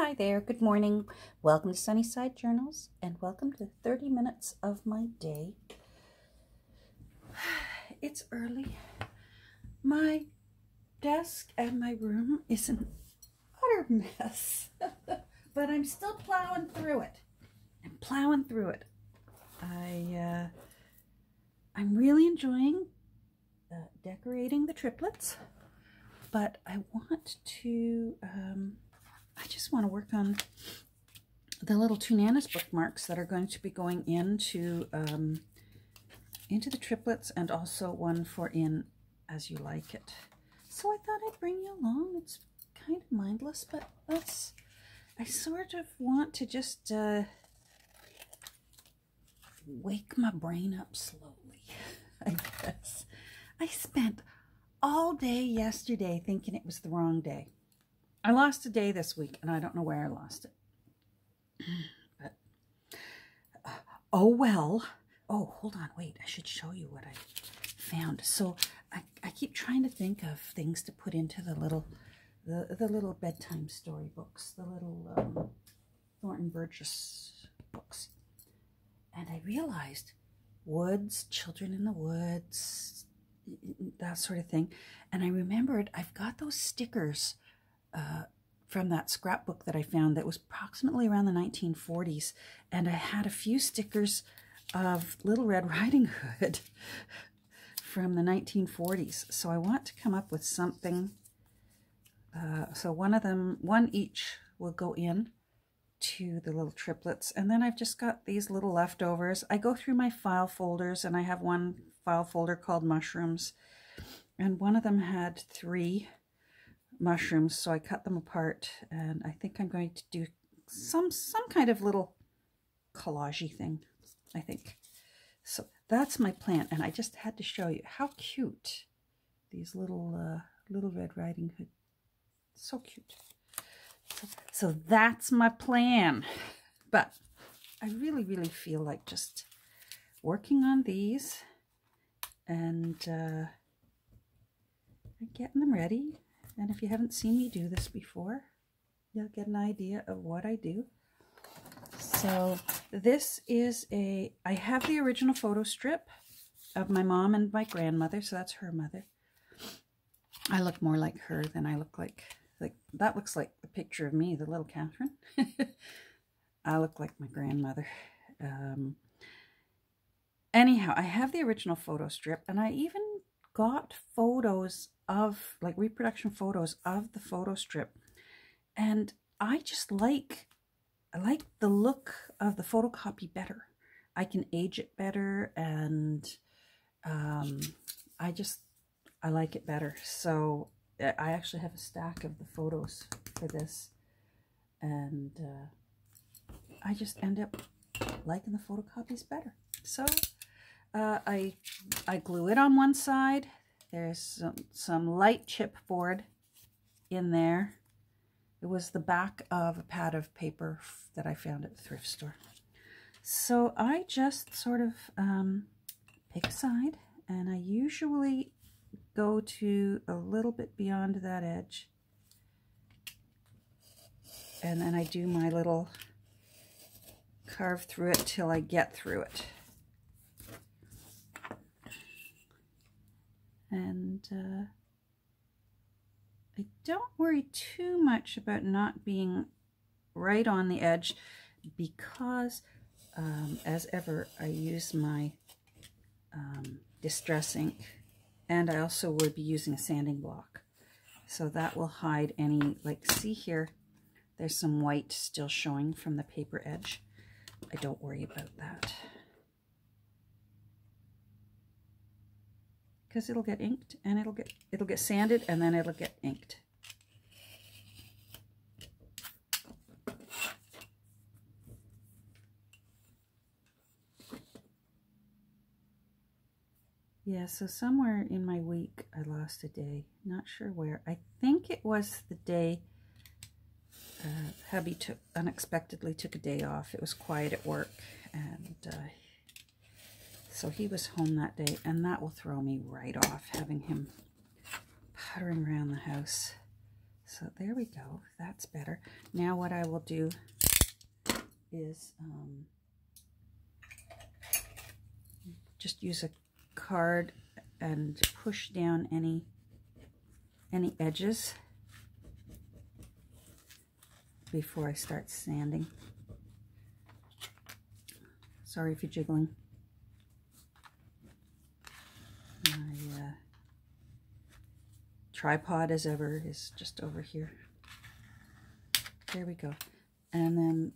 Hi there, good morning. Welcome to Sunnyside Journals and welcome to 30 minutes of my day. It's early. My desk and my room is an utter mess, but I'm still plowing through it. I'm really enjoying decorating the triplets, but I just want to work on the little Two Nanas bookmarks that are going to be going into the triplets, and also one for in As You Like It. So I thought I'd bring you along. It's kind of mindless, but I sort of want to just wake my brain up slowly, I guess. I spent all day yesterday thinking it was the wrong day. I lost a day this week, and I don't know where I lost it. But, oh well. Oh, hold on, wait. I should show you what I found. So I keep trying to think of things to put into the little bedtime storybooks, the little Thornton Burgess books. And I realized woods, children in the woods, that sort of thing. And I remembered I've got those stickers from that scrapbook that I found that was approximately around the 1940s. And I had a few stickers of Little Red Riding Hood from the 1940s. So I want to come up with something. So one each will go in to the little triplets. And then I've just got these little leftovers. I go through my file folders, and I have one file folder called Mushrooms. And one of them had 3 mushrooms, so I cut them apart, and I think I'm going to do some kind of little collage-y thing, I think. So that's my plan, and I just had to show you how cute these Little Red Riding Hood. So cute. So that's my plan. But I really feel like just working on these and getting them ready. And if you haven't seen me do this before, you'll get an idea of what I do. So this is I have the original photo strip of my mom and my grandmother, so that's her mother. I look more like her than I look like that looks like a picture of me, the little Catherine. I look like my grandmother. Anyhow, I have the original photo strip, and I even got photos of, like, reproduction photos of the photo strip, and I like the look of the photocopy better. I can age it better, and I like it better. So I actually have a stack of the photos for this, and I just end up liking the photocopies better. So I glue it on one side. There's some light chipboard in there. It was the back of a pad of paper that I found at the thrift store. So I just sort of pick a side, and I usually go to a little bit beyond that edge. And then I do my little carve through it till I get through it. And I don't worry too much about not being right on the edge, because as ever, I use my Distress ink, and I also would be using a sanding block. So that will hide any, like, see here, there's some white still showing from the paper edge. I don't worry about that, because it'll get inked, and it'll get sanded, and then it'll get inked. Yeah, so somewhere in my week I lost a day. Not sure where. I think it was the day hubby unexpectedly took a day off. It was quiet at work, and so he was home that day, and that will throw me right off, having him puttering around the house. So there we go. That's better. Now what I will do is just use a card and push down any edges before I start sanding. Sorry if you're jiggling. My tripod, as ever, is just over here. There we go. And then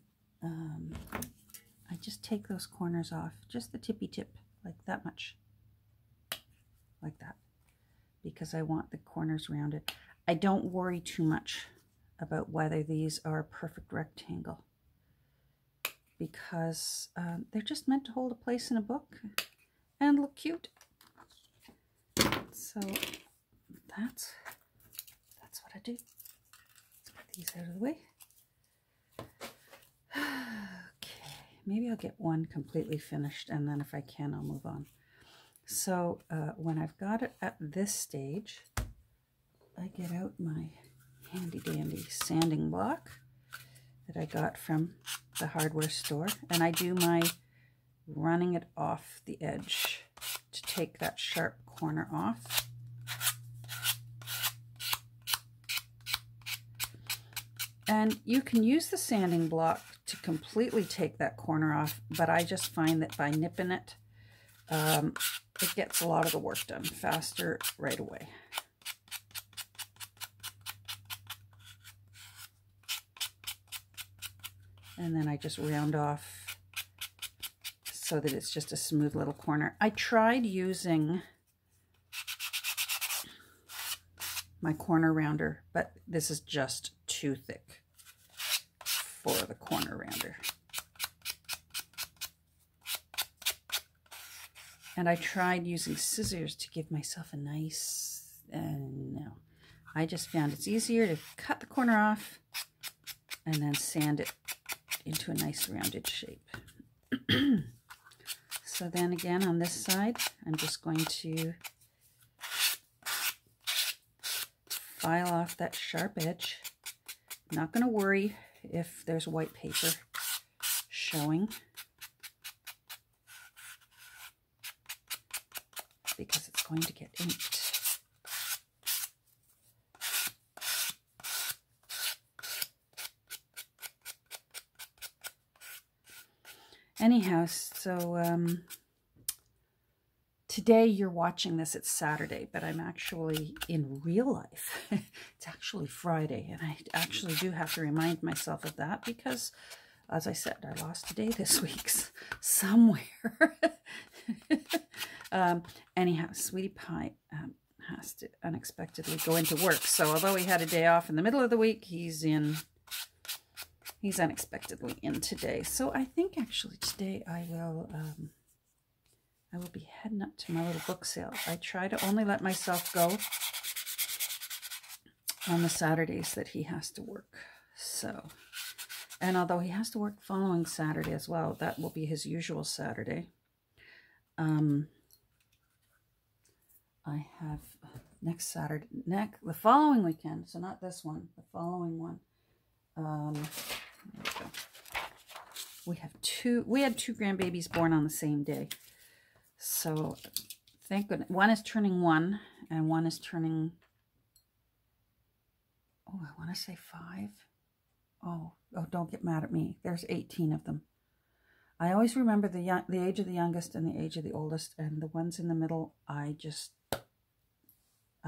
I just take those corners off, just the tippy tip, like that much, like that, because I want the corners rounded. I don't worry too much about whether these are a perfect rectangle, because they're just meant to hold a place in a book and look cute. So that's what I do. Let's get these out of the way. Okay, maybe I'll get one completely finished, and then if I can, I'll move on. So when I've got it at this stage, I get out my handy dandy sanding block that I got from the hardware store, and I do my running it off the edge to take that sharp corner off. And you can use the sanding block to completely take that corner off, but I just find that by nipping it, it gets a lot of the work done faster right away. And then I just round off so that it's just a smooth little corner. I tried using my corner rounder, but this is just too thick for the corner rounder. And I tried using scissors to give myself a nice, no. I just found it's easier to cut the corner off and then sand it into a nice rounded shape. So then again on this side, I'm just going to file off that sharp edge. I'm not going to worry if there's white paper showing, because it's going to get inked. Anyhow, so today you're watching this, it's Saturday, but I'm actually in real life. It's actually Friday, and I actually do have to remind myself of that because, as I said, I lost a day this week somewhere. Anyhow, Sweetie Pie has to unexpectedly go into work. So although he had a day off in the middle of the week, he's unexpectedly in today. So I think actually today I will be heading up to my little book sale. I try to only let myself go on the Saturdays that he has to work. So, and although he has to work following Saturday as well, that will be his usual Saturday. I have next Saturday, the following weekend, so not this one, the following one. There we go. We had two grandbabies born on the same day. So thank goodness. One is turning 1 and one is turning, oh, I want to say 5. Oh, don't get mad at me. There's 18 of them. I always remember the age of the youngest and the age of the oldest, and the ones in the middle, I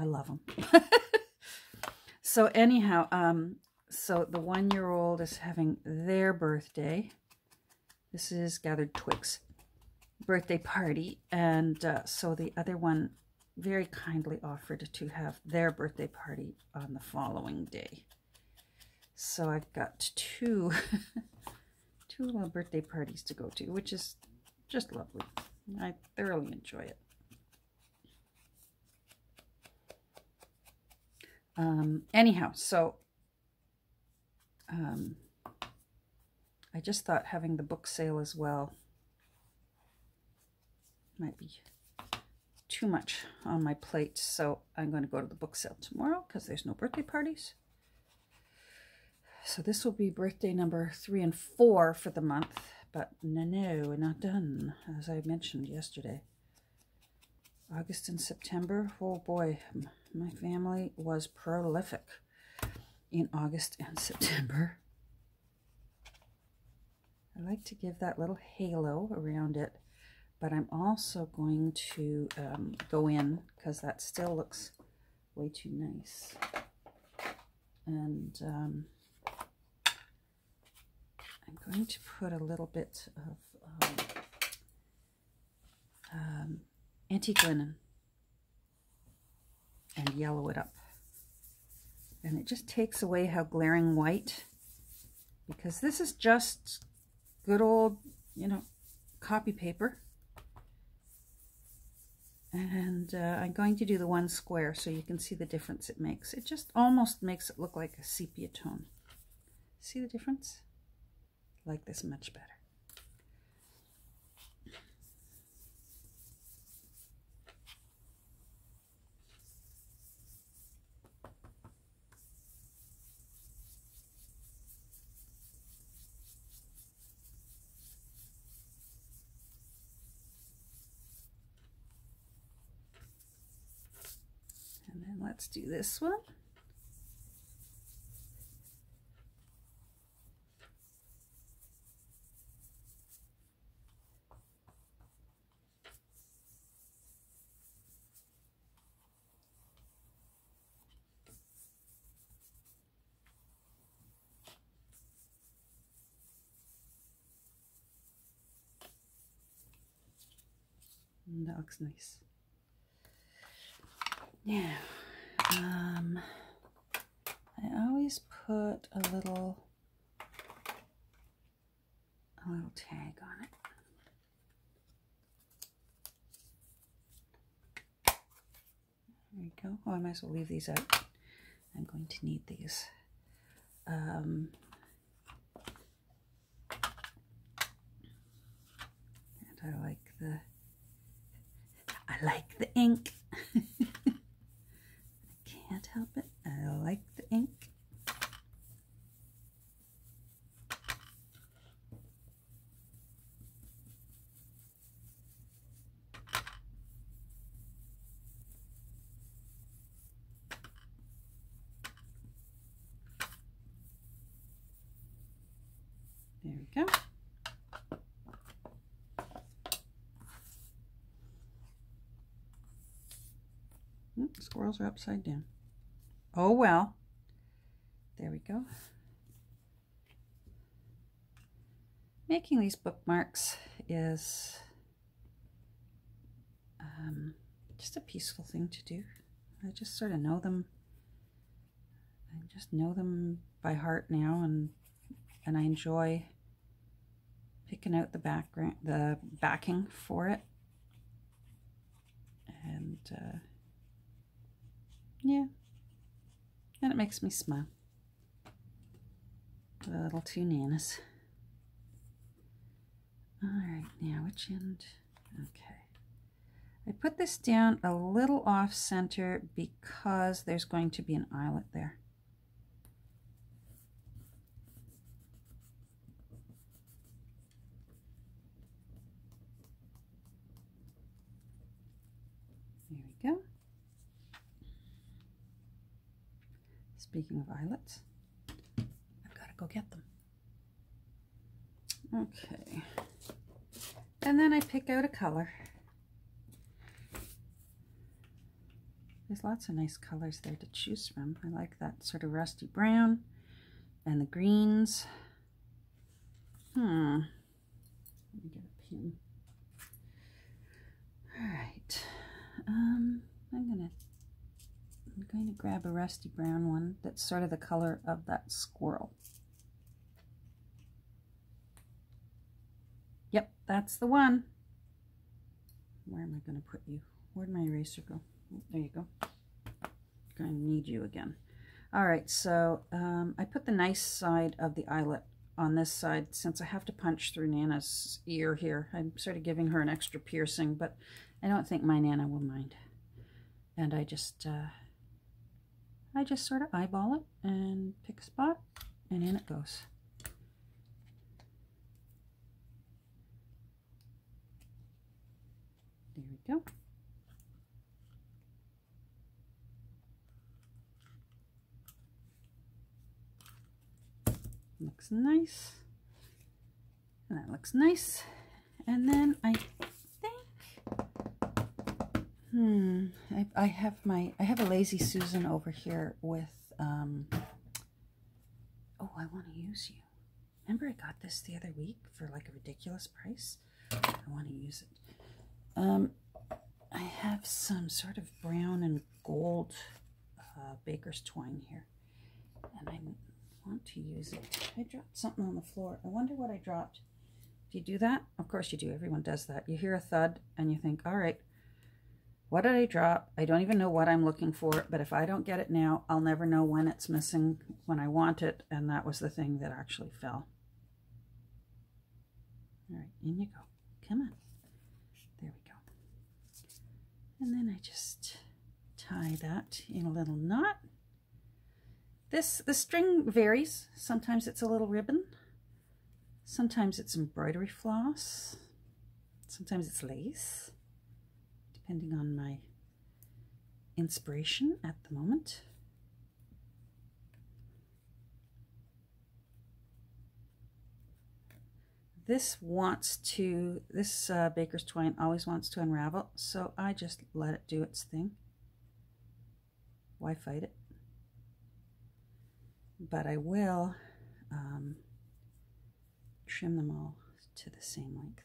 love them. So anyhow, so the 1-year-old is having their birthday. This is Gathered Twigs birthday party, and so the other one very kindly offered to have their birthday party on the following day. So I've got two little birthday parties to go to, which is just lovely. I thoroughly enjoy it. Anyhow, so I just thought having the book sale as well might be too much on my plate, so I'm going to go to the book sale tomorrow because there's no birthday parties. So this will be birthday number 3 and 4 for the month, but no, we're not done, as I mentioned yesterday. August and September, oh boy, my family was prolific in August and September. I like to give that little halo around it, but I'm also going to go in, because that still looks way too nice. And I'm going to put a little bit of antique linen and yellow it up. And it just takes away how glaring white, because this is just good old, copy paper. And I'm going to do the one square so you can see the difference it makes. It just almost makes it look like a sepia tone. See the difference? I like this much better. And then let's do this one. And that looks nice. Now, I always put a little tag on it. There we go. Oh, I might as well leave these out. I'm going to need these. And I like the ink. I can't help it. I like the ink. There we go. Squirrels are upside down. Oh well. There we go. Making these bookmarks is just a peaceful thing to do. I just sort of know them. I just know them by heart now, and I enjoy picking out the backing for it. And yeah, and it makes me smile. A little two nanas. All right, now which end? Okay. I put this down a little off center because there's going to be an eyelet there. There we go. Speaking of eyelets, I've got to go get them. Okay. And then I pick out a color. There's lots of nice colors there to choose from. I like that sort of rusty brown and the greens. Let me get a pin. All right. I'm going to grab a rusty brown one that's sort of the color of that squirrel. Yep, that's the one. Where am I going to put you? Where'd my eraser go? Oh, there you go. Going to need you again. All right, so I put the nice side of the eyelet on this side since I have to punch through Nana's ear here. I'm sort of giving her an extra piercing, but I don't think my Nana will mind. And I just sort of eyeball it and pick a spot and in it goes. There we go. Looks nice. And that looks nice. And then I think, I have a Lazy Susan over here with, oh, I want to use you. Remember I got this the other week for like a ridiculous price? I want to use it. I have some sort of brown and gold baker's twine here. And I want to use it. I dropped something on the floor. I wonder what I dropped. Do you do that? Of course you do. Everyone does that. You hear a thud and you think, all right, what did I drop? I don't even know what I'm looking for, but if I don't get it now, I'll never know when it's missing when I want it. And that was the thing that actually fell. All right, in you go. Come on. There we go. And then I just tie that in a little knot. The string varies. Sometimes it's a little ribbon. Sometimes it's embroidery floss. Sometimes it's lace, depending on my inspiration at the moment. This baker's twine always wants to unravel, so I just let it do its thing. Why fight it? But I will trim them all to the same length.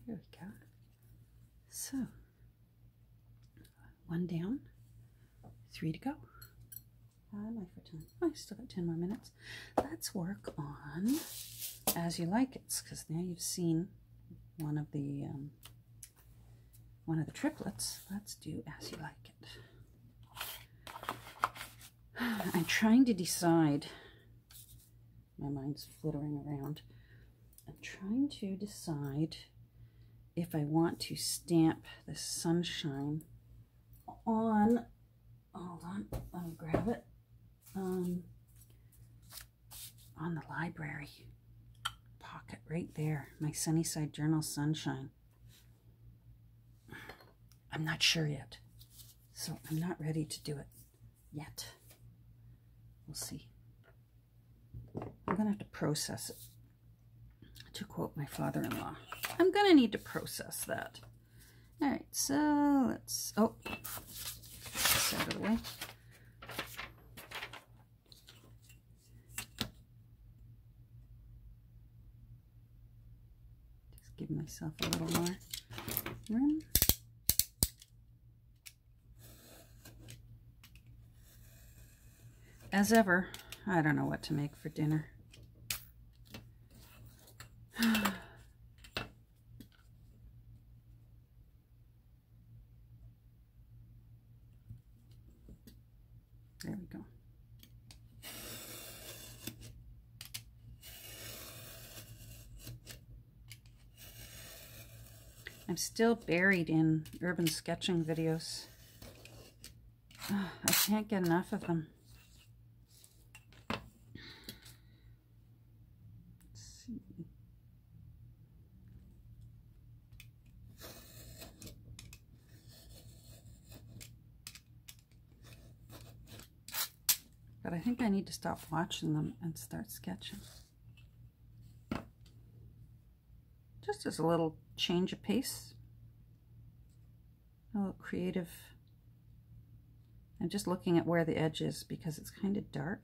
There we go. So, 1 down, 3 to go. How am I for time? Oh, I still got 10 more minutes. Let's work on As You Like It, because now you've seen one of the triplets. Let's do As You Like It. I'm trying to decide. My mind's flittering around. I'm trying to decide if I want to stamp the sunshine on, hold on, let me grab it, on the library pocket right there, my Sunnyside Journal Sunshine. I'm not sure yet, so I'm not ready to do it yet. We'll see. I'm going to have to process it, to quote my father-in-law. I'm going to need to process that. All right, so let's, oh, this out of the way. Just give myself a little more room. As ever, I don't know what to make for dinner. There we go. I'm still buried in urban sketching videos. I can't get enough of them. But I think I need to stop watching them and start sketching. Just as a little change of pace. A little creative. I'm just looking at where the edge is because it's kind of dark.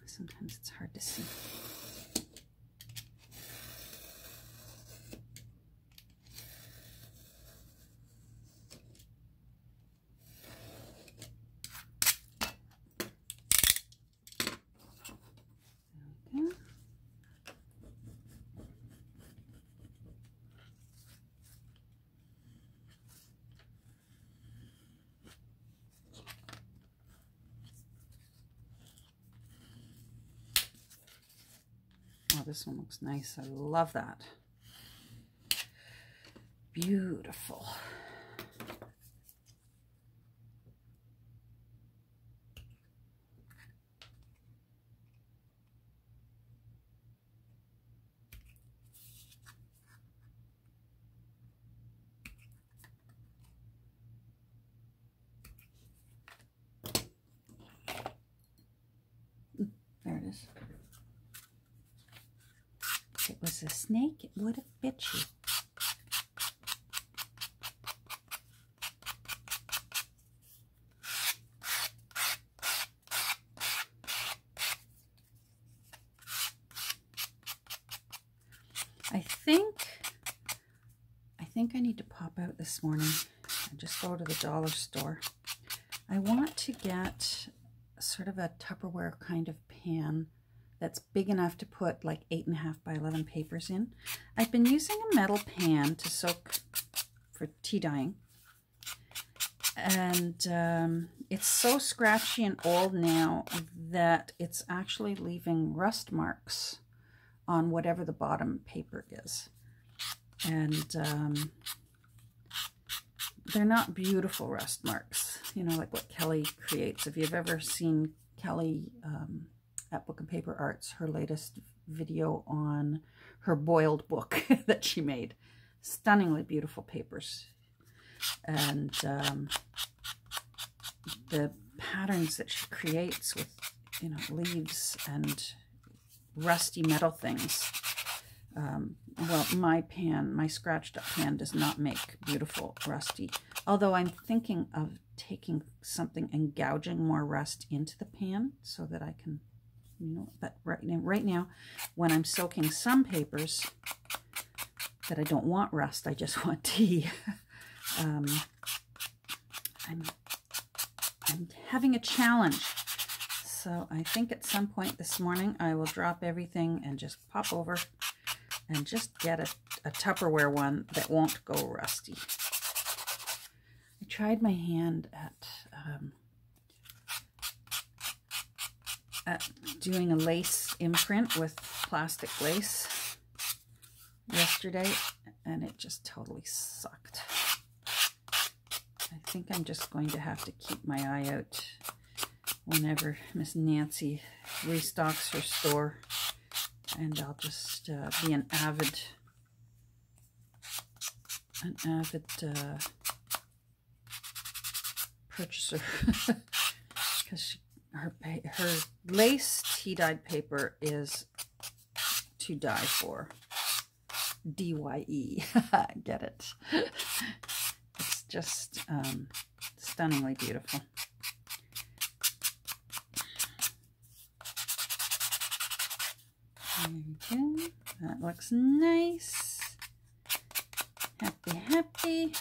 Sometimes it's hard to see. Oh, this one looks nice. I love that. Beautiful. is. If it was a snake, it would have bit you. I think I need to pop out this morning and just go to the dollar store. I want to get sort of a Tupperware kind of pan that's big enough to put like 8.5 by 11 papers in. I've been using a metal pan to soak for tea dyeing, and it's so scratchy and old now that it's actually leaving rust marks on whatever the bottom paper is. And they're not beautiful rust marks, you know, like what Kelly creates. If you've ever seen Kelly at Book and Paper Arts, her latest video on her boiled book that she made. Stunningly beautiful papers. And the patterns that she creates with, you know, leaves and rusty metal things. Well, my scratched up pan does not make beautiful rusty. Although I'm thinking of taking something and gouging more rust into the pan so that I can, you know, but right now when I'm soaking some papers that I don't want rust, I just want tea. I'm having a challenge. So I think at some point this morning I will drop everything and just pop over and just get a Tupperware one that won't go rusty. I tried my hand at doing a lace imprint with plastic lace yesterday, and it just totally sucked. I think I'm just going to have to keep my eye out whenever Miss Nancy restocks her store, and I'll just be an avid purchaser because her lace tea-dyed paper is to die for. DYE. Get it? It's just stunningly beautiful. There we go. That looks nice. Happy, happy.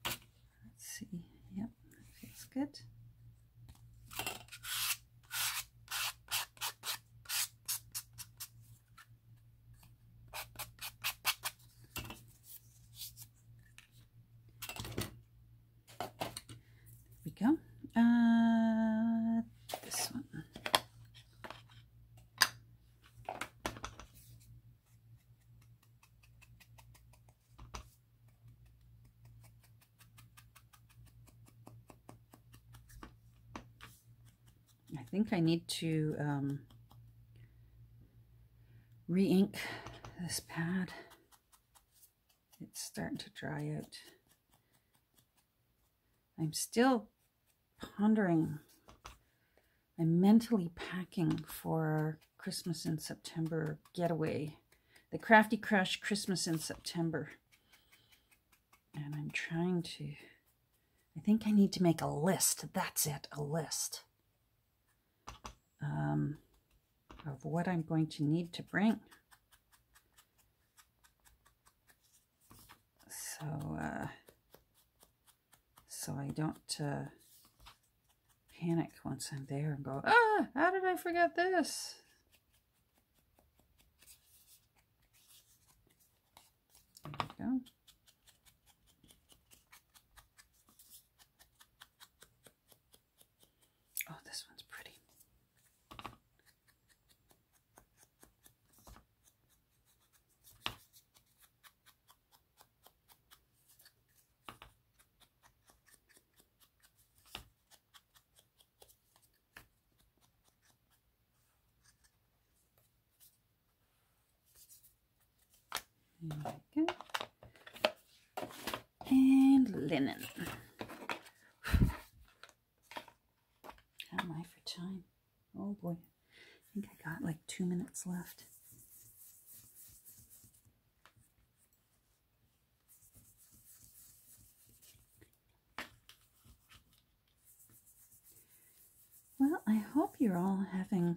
Let's see. Yep, that feels good. There we go. This one. I think I need to re-ink this pad. It's starting to dry out. I'm still pondering. I'm mentally packing for our Christmas in September getaway. The Crafty Crush Christmas in September. And I'm trying to... I think I need to make a list. That's it, a list. Of what I'm going to need to bring. So I don't panic once I'm there and go, ah, how did I forget this? There we go. Oh, this one's pretty. There we go. And linen. How am I for time. Oh boy. I think I got like 2 minutes left. Well, I hope you're all having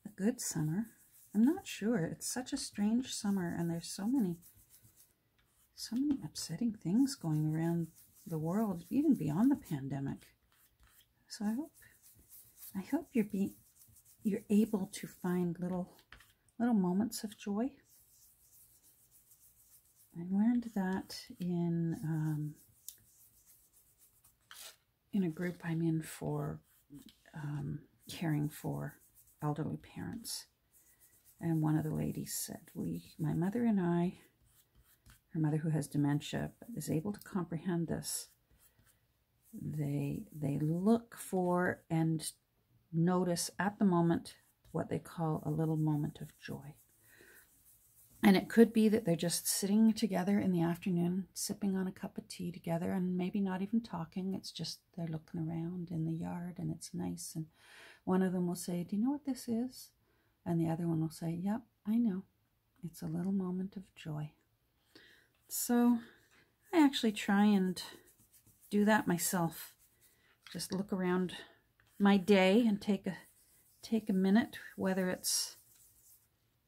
a good summer. I'm not sure. It's such a strange summer, and there's so many upsetting things going around the world, even beyond the pandemic. So I hope you're able to find little moments of joy. I learned that in a group I'm in for caring for elderly parents. And one of the ladies said, my mother and I, her mother who has dementia, is able to comprehend this. They look for and notice at the moment what they call a little moment of joy. And it could be that they're just sitting together in the afternoon, sipping on a cup of tea together, and maybe not even talking. It's just they're looking around in the yard, and it's nice. And one of them will say, "Do you know what this is?" And the other one will say, "Yep, I know. It's a little moment of joy." So I actually try and do that myself. Just look around my day and take a minute, whether it's,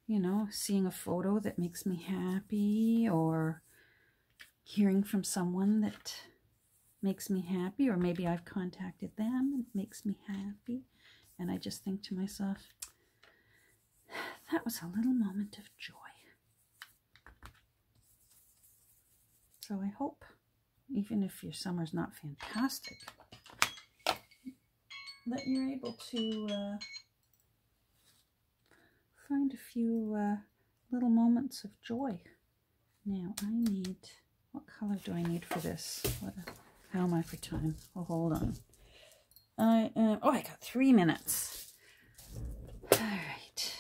you know, seeing a photo that makes me happy, or hearing from someone that makes me happy, or maybe I've contacted them and it makes me happy. And I just think to myself, that was a little moment of joy. So I hope, even if your summer's not fantastic, that you're able to find a few little moments of joy. Now I need, what color do I need for this? How am I for time? Oh, hold on. I got 3 minutes. All right.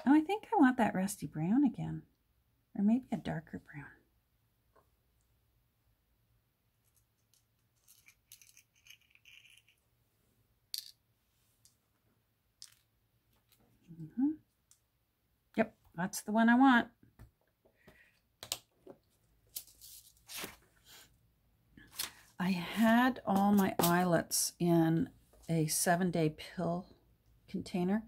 Oh, I think I want that rusty brown again, or maybe a darker brown. Yep, that's the one I want. I had all my eyelets in a 7-day pill container,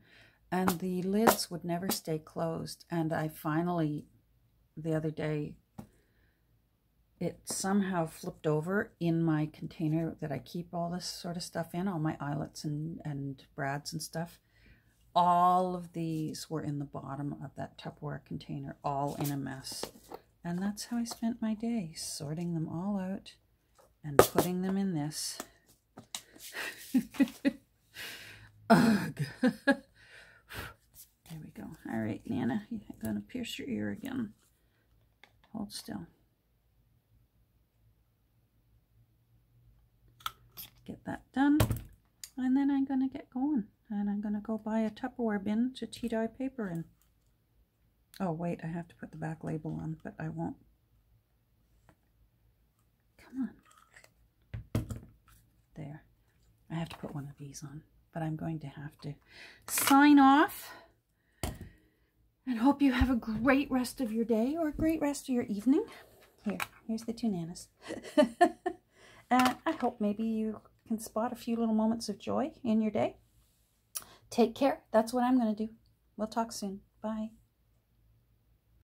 and the lids would never stay closed. And I finally, the other day, it somehow flipped over in my container that I keep all this sort of stuff in, all my eyelets and brads and stuff. All of these were in the bottom of that Tupperware container, all in a mess. And that's how I spent my day, sorting them all out and putting them in this. Ugh. There we go. All right, Nana, I'm going to pierce your ear again. Hold still. Get that done. And then I'm going to get going. And I'm going to go buy a Tupperware bin to tea-dye paper in. Oh, wait, I have to put the back label on, but I won't. Come on. There. I have to put one of these on, but I'm going to have to sign off. And hope you have a great rest of your day, or a great rest of your evening. Here's the 2 Nanas. I hope maybe you can spot a few little moments of joy in your day. Take care. That's what I'm going to do. We'll talk soon. Bye.